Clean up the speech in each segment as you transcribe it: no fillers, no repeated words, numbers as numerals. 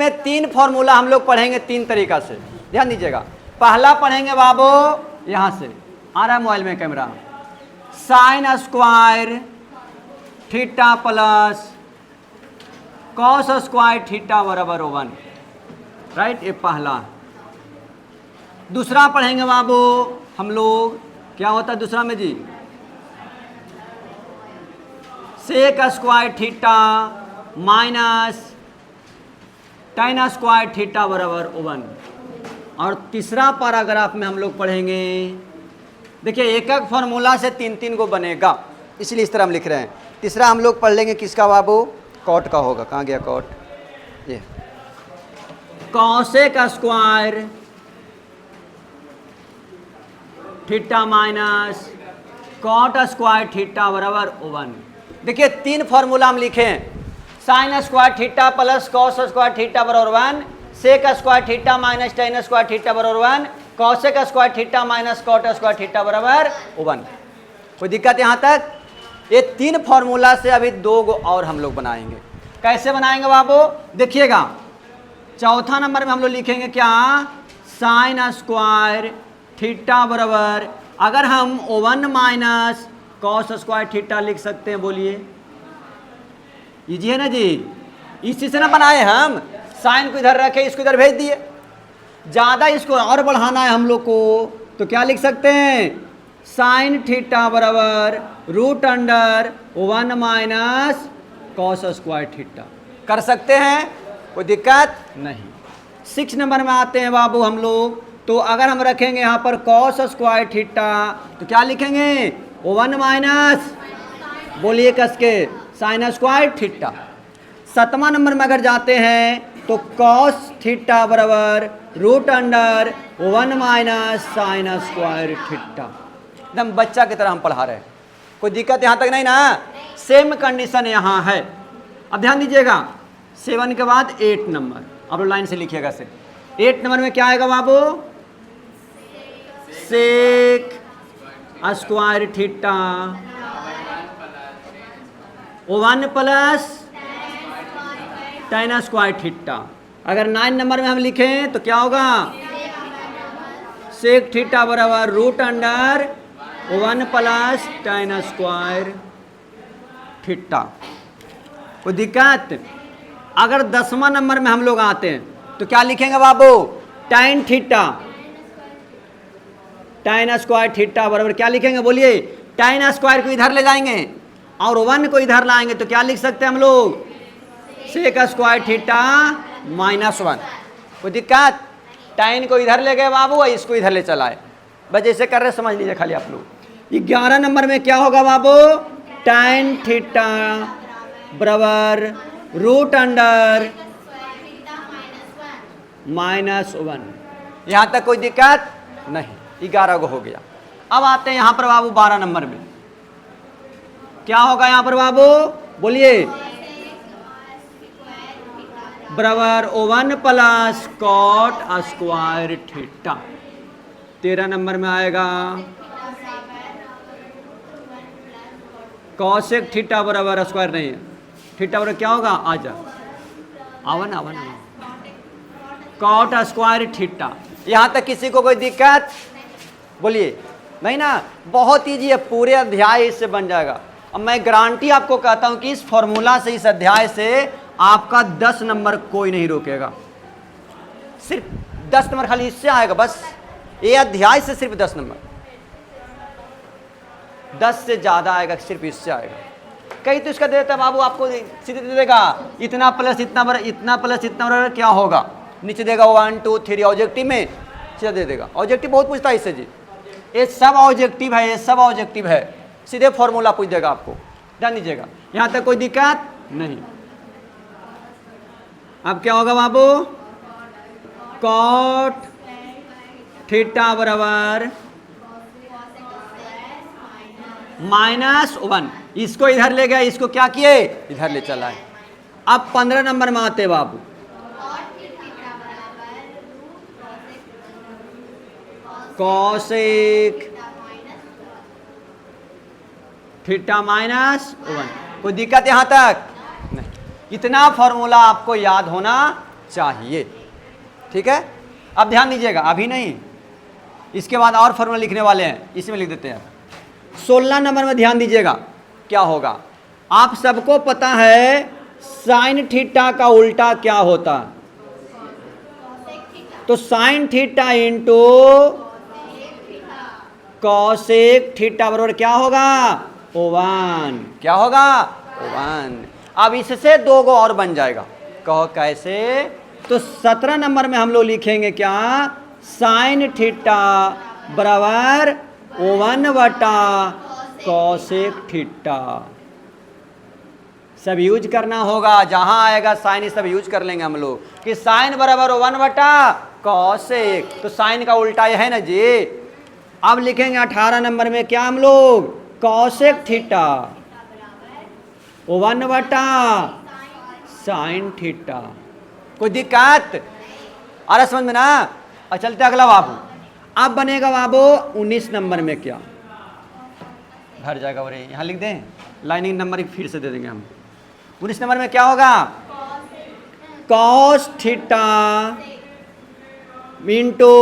में तीन फॉर्मूला हम लोग पढ़ेंगे तीन तरीका से, ध्यान दीजिएगा। पहला पढ़ेंगे बाबू, यहां से आ रहा है मोबाइल में camera, sign square theta plus cos square theta बराबर 1, राइट, ये पहला। दूसरा पढ़ेंगे बाबू हम लोग, क्या होता है दूसरा में जी, sec square theta minus tan square theta बराबर 1। और तीसरा पैराग्राफ में हम लोग पढ़ेंगे, देखिए एक एक फॉर्मूला से तीन तीन को बनेगा, इसलिए इस तरह हम लिख रहे हैं। तीसरा हम लोग पढ़ लेंगे किसका बाबू, कॉट का होगा। कहाँ गया कॉट, ये cosec square theta minus cot square theta बराबर 1। देखिए तीन फॉर्मूला हम लिखे हैं, sine square theta plus cos square theta बराबर 1, sec square theta minus tan square theta बराबर 1, cosec square theta minus cot square theta बराबर 1। कोई दिक्कत यहाँ तक? ये तीन फॉर्मूला से अभी दो गो और हम लोग बनाएंगे। कैसे बनाएंगे बाबू, देखिएगा। चौथा नंबर में हम लोग लिखेंगे क्या, साइन स्क्वायर थीटा बराबर, अगर हम 1 माइनस कॉस स्क्वायर थीटा लिख सकते हैं, बोलिए इजी है ना जी। इसी से ना बनाए हम, साइन को इधर रखे इसको इधर भेज दिए। ज़्यादा इसको और बढ़ाना है हम लोग को, तो क्या लिख सकते हैं, साइन थीटा बराबर root under 1 minus cos square theta, कर सकते हैं, कोई दिक्कत नहीं। 6 नंबर में आते हैं बाबू हम लोग, तो अगर हम रखेंगे यहाँ पर कॉस स्क्वायर थीटा तो क्या लिखेंगे, 1 माइनस, बोलिए कस के, साइन स्क्वायर थीटा। 7वां नंबर में अगर जाते हैं तो कॉस थीटा बराबर root under 1 minus sine square theta. एकदम बच्चा की तरह हम पढ़ा रहे हैं, कोई दिक्कत यहाँ तक नहीं ना। सेम कंडीशन यहाँ है। अब ध्यान दीजिएगा, 7 के बाद 8 नंबर, अब लाइन से लिखिएगा से। 8 नंबर में क्या आएगा बाबू, sec square theta 1 plus tan square theta. अगर 9 नंबर में हम लिखें तो क्या होगा, सेक थीटा बराबर root under 1 plus tan square theta. कोई दिक्कत? अगर 10वां नंबर में हम लोग आते हैं तो क्या लिखेंगे बाबू, tan theta, tan square theta बराबर क्या लिखेंगे, बोलिए, tan स्क्वायर को इधर ले जाएंगे और 1 को इधर लाएंगे तो क्या लिख सकते हैं हम लोग, सेक स्क्वायर थीटा माइनस 1। कोई दिक्कत? tan को इधर ले गए बाबू और इसको इधर ले चलाए, बस जैसे कर रहे समझ लीजिए खाली आप लोग। 11 नंबर में क्या होगा बाबू, tan थीटा बराबर रूट अंडर -1। यहाँ तक कोई दिक्कत नहीं, 11 को हो गया। अब आते हैं यहाँ पर बाबू 12 नंबर में, क्या होगा यहाँ पर बाबू, बोलिए, बराबर 1 plus cot square theta. 13 number में आएगा कॉसेक थीटा बराबर स्क्वायर नहीं है, थीटा बराबर क्या होगा, आजा आवन आवन कॉट स्क्वायर थीटा। यहाँ तक किसी को कोई दिक्कत, बोलिए नहीं ना, बहुत ईजी है, पूरे अध्याय इससे बन जाएगा। अब मैं गारंटी आपको कहता हूं कि इस फॉर्मूला से, इस अध्याय से आपका 10 नंबर कोई नहीं रोकेगा। सिर्फ 10 नंबर खाली इससे आएगा, बस ये अध्याय से सिर्फ 10 नंबर, 10 से ज़्यादा आएगा, सिर्फ इससे आएगा। कहीं तो इसका देता बाबू आपको सीधे दे देगा, इतना प्लस इतना बराबर, इतना प्लस इतना बराबर क्या होगा, नीचे देगा 1 2 3, ऑब्जेक्टिव में सीधा दे देगा। ऑब्जेक्टिव बहुत पूछता है इससे जी, ये सब ऑब्जेक्टिव है, ये सब ऑब्जेक्टिव है, सीधे फॉर्मूला पूछ देगा आपको, ध्यान दीजिएगा। यहाँ तक कोई दिक्कत नहीं। अब क्या होगा बाबू, कॉट थीटा बराबर -1, इसको इधर ले गया, इसको क्या किए, इधर ले चला है। अब 15 नंबर में आते बाबू, कॉसेक थीटा -1। कोई दिक्कत यहाँ तक नहीं, इतना फॉर्मूला आपको याद होना चाहिए। ठीक है, अब ध्यान दीजिएगा, अभी नहीं, इसके बाद और फॉर्मूला लिखने वाले हैं, इसमें लिख देते हैं। 16 नंबर में ध्यान दीजिएगा क्या होगा। आप सबको पता है साइन थीटा का उल्टा क्या होता है, तो sign theta into cosec theta बराबर क्या होगा, O1। क्या होगा, O1। अब इससे 2 गो और बन जाएगा, कहो कैसे। तो 17 नंबर में हम लोग लिखेंगे क्या, साइन थीटा बराबर O1 बटा कॉसेक थीटा। सब यूज करना होगा, जहां आएगा साइन सब यूज कर लेंगे हम लोग कि साइन बराबर O1 बटा कॉसेक, तो साइन का उल्टा ये है ना जी। अब लिखेंगे 18 नंबर में क्या हम लोग, कॉसेक थीटा O1 बटा साइन थीटा। कोई दिक्कत आ रहा समझ में ना। और चलते अगला बाबू, अब बनेगा बाबू 19 नंबर में क्या, भर जाएगा और यहाँ लिख दें, लाइनिंग नंबर फिर से दे देंगे हम। 19 नंबर में क्या होगा, कॉस थीटा इंटू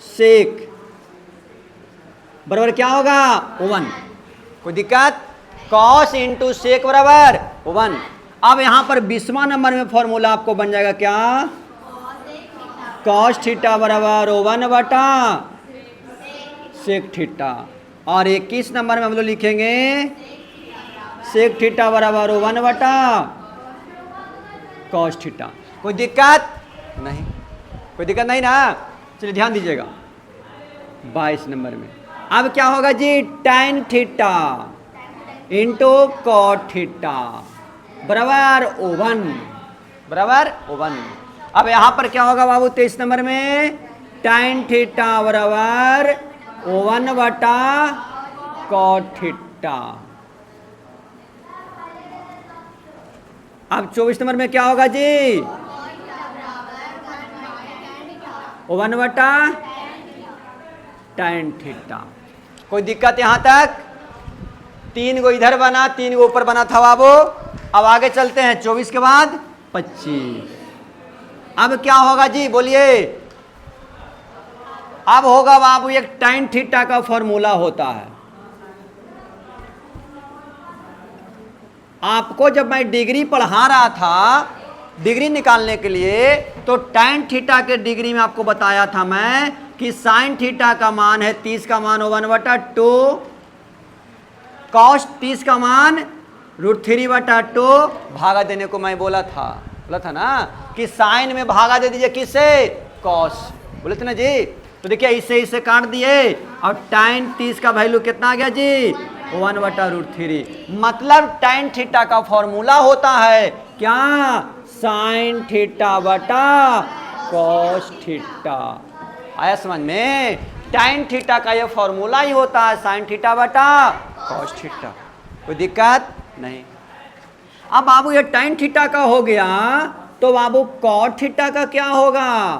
सेक बराबर क्या होगा, O1। कोई दिक्कत, कॉस इंटू सेक बराबर O1। अब यहां पर 20वां नंबर में फॉर्मूला आपको बन जाएगा क्या, कॉस थीटा बराबर O1 बटा सेक थीटा। और 21 नंबर में हम लोग लिखेंगे सेक थीटा बराबर O1 बटा कॉस थीटा। कोई दिक्कत नहीं, कोई दिक्कत नहीं ना। चलिए ध्यान दीजिएगा 22 नंबर में अब क्या होगा जी, tan theta into cot theta बराबर O1 बराबर O1। अब यहां पर क्या होगा बाबू 23 नंबर में, tan थीटा बराबर O1 बटा कॉट थीटा। अब 24 नंबर में क्या होगा जी, O1 बटा tan थीटा। कोई दिक्कत यहां तक, 3 गो इधर बना, 3 गो ऊपर बना था बाबू। अब आगे चलते हैं 24 के बाद 25। अब क्या होगा जी बोलिए, अब होगा बाबू एक tan थीटा का फॉर्मूला होता है। आपको जब मैं डिग्री पढ़ा रहा था, डिग्री निकालने के लिए, तो tan थीटा के डिग्री में आपको बताया था मैं कि साइन थीटा का मान है 30 का मान O1 बटा 2, कॉस 30 का मान √3 बटा 2, भागा देने को मैं बोला था ना कि साइन में भागा दे दीजिए, किससे, कॉस, बोले थे ना जी। तो देखिए इससे काट दिए और tan 30 का वैल्यू कितना आ गया जी, 1 बटा √3। मतलब tan थीटा का फॉर्मूला होता है क्या, साइन थीटा बटा कॉस थीटा। आया समझ में, tan थीटा का ये फॉर्मूला ही होता है साइन थीटा बटा कॉस थीटा। कोई दिक्कत नहीं। अब बाबू ये tan थीटा का हो गया, तो बाबू कॉट थीटा का क्या होगा,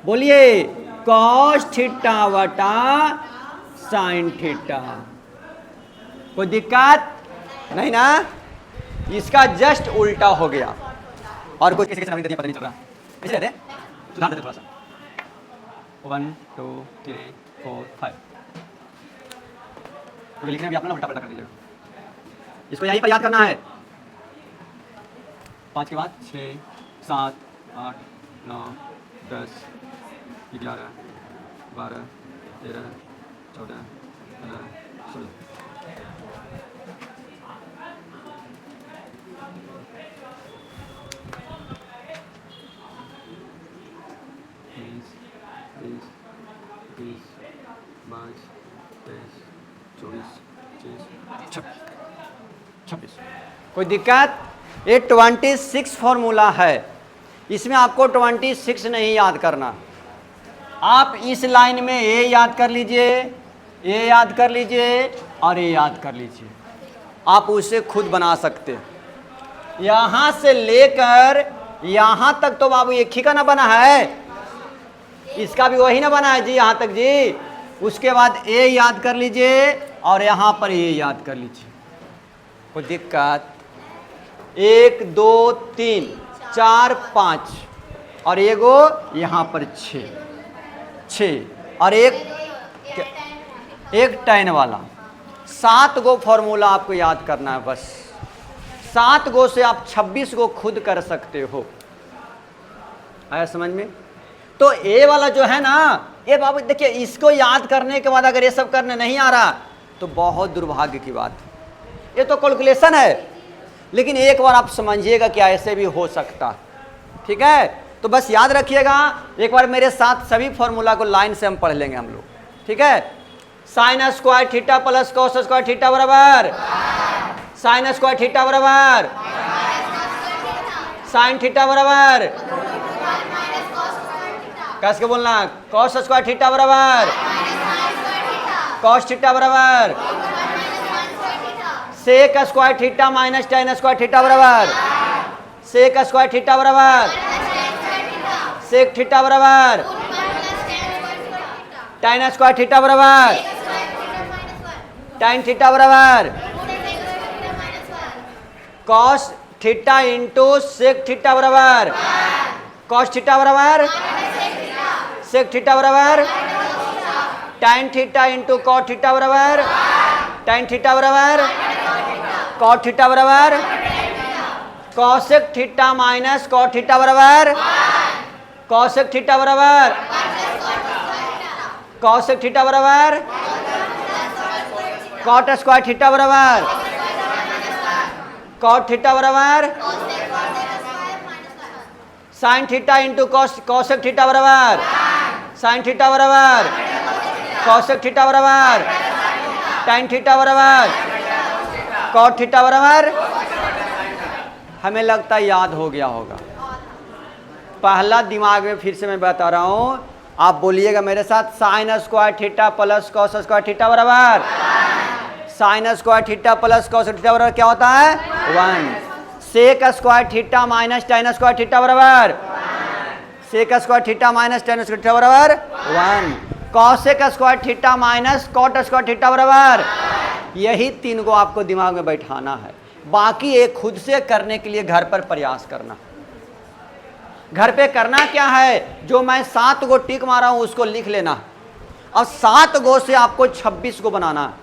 बोलिए, कॉस थीटा बटा साइन थीटा। कोई दिक्कत नहीं ना, इसका जस्ट उल्टा हो गया। और कुछ किसी पता नहीं चल रहा, ऐसे रहते सुधार देते थोड़ा सा। 1 2 3 4 5 तो लिखने भी अपना उल्टा पलटा कर दीजिएगा। इसको यहीं पर याद करना है। 5 के बाद 6 7 8 9 10 11 12 13 14 15 16। कोई दिक्कत, ये 26 फॉर्मूला है, इसमें आपको 26 नहीं याद करना। आप इस लाइन में ये याद कर लीजिए, ये याद कर लीजिए और ये याद कर लीजिए, आप उसे खुद बना सकते। यहां से लेकर यहां तक तो बाबू एक ही का ना बना है, इसका भी वही ना बना है जी यहां तक जी। उसके बाद ए याद कर लीजिए और यहां पर ये याद कर लीजिए। कोई दिक्कत, 1 2 3 4 5 और ये गो यहाँ पर 6 और एक tan वाला। 7 गो फॉर्मूला आपको याद करना है बस। 7 गो से आप 26 गो खुद कर सकते हो। आया समझ में? तो ए वाला जो है ना, ये बाबू देखिए, इसको याद करने के बाद अगर ये सब करने नहीं आ रहा तो बहुत दुर्भाग्य की बात है। ये तो कैलकुलेशन है, लेकिन एक बार आप समझिएगा कि ऐसे भी हो सकता। ठीक है, तो बस याद रखिएगा। एक बार मेरे साथ सभी फॉर्मूला को लाइन से हम पढ़ लेंगे हम लोग। ठीक है, sine square theta plus cos square theta बराबर साइन स्क्वायर थीटा बराबर साइन थीटा बराबर, कैसे के बोलना, कॉस स्क्वायर थीटा बराबर कॉस थीटा बराबर sec square theta minus tan square theta बराबर सेक स्क्वायर थीटा बराबर सेक थीटा बराबर tan स्क्वायर थीटा बराबर tan थीटा बराबर cos theta into sec theta बराबर कॉस थीटा बराबर सेक थीटा बराबर tan theta into cot theta बराबर tan theta बराबर कॉट थीटा बराबर cosec theta minus cot theta बराबर कॉसेक थीटा बराबर कॉसेक थीटा बराबर कॉट स्क्वायर थीटा बराबर कॉट थीटा बराबर sine theta into cosec theta बराबर साइन थीटा बराबर कॉसेक थीटा बराबर tan थीटा बराबर कॉट थीटा बराबर। हमें लगता है याद हो गया होगा। पहला दिमाग में फिर से मैं बता रहा हूं, आप बोलिएगा मेरे साथ, sine square theta plus cos square theta बराबर sine square theta plus cos theta बराबर क्या होता है 1। Sec square theta minus tan square theta बराबर sec square theta minus tan square theta बराबर 1। Cosec square theta minus cot square theta बराबर। यही 3 को आपको दिमाग में बैठाना है। बाकी एक खुद से करने के लिए घर पर प्रयास करना। घर पे करना क्या है, जो मैं 7 गो टिक मारा हूं उसको लिख लेना और 7 गो से आपको 26 गो बनाना है।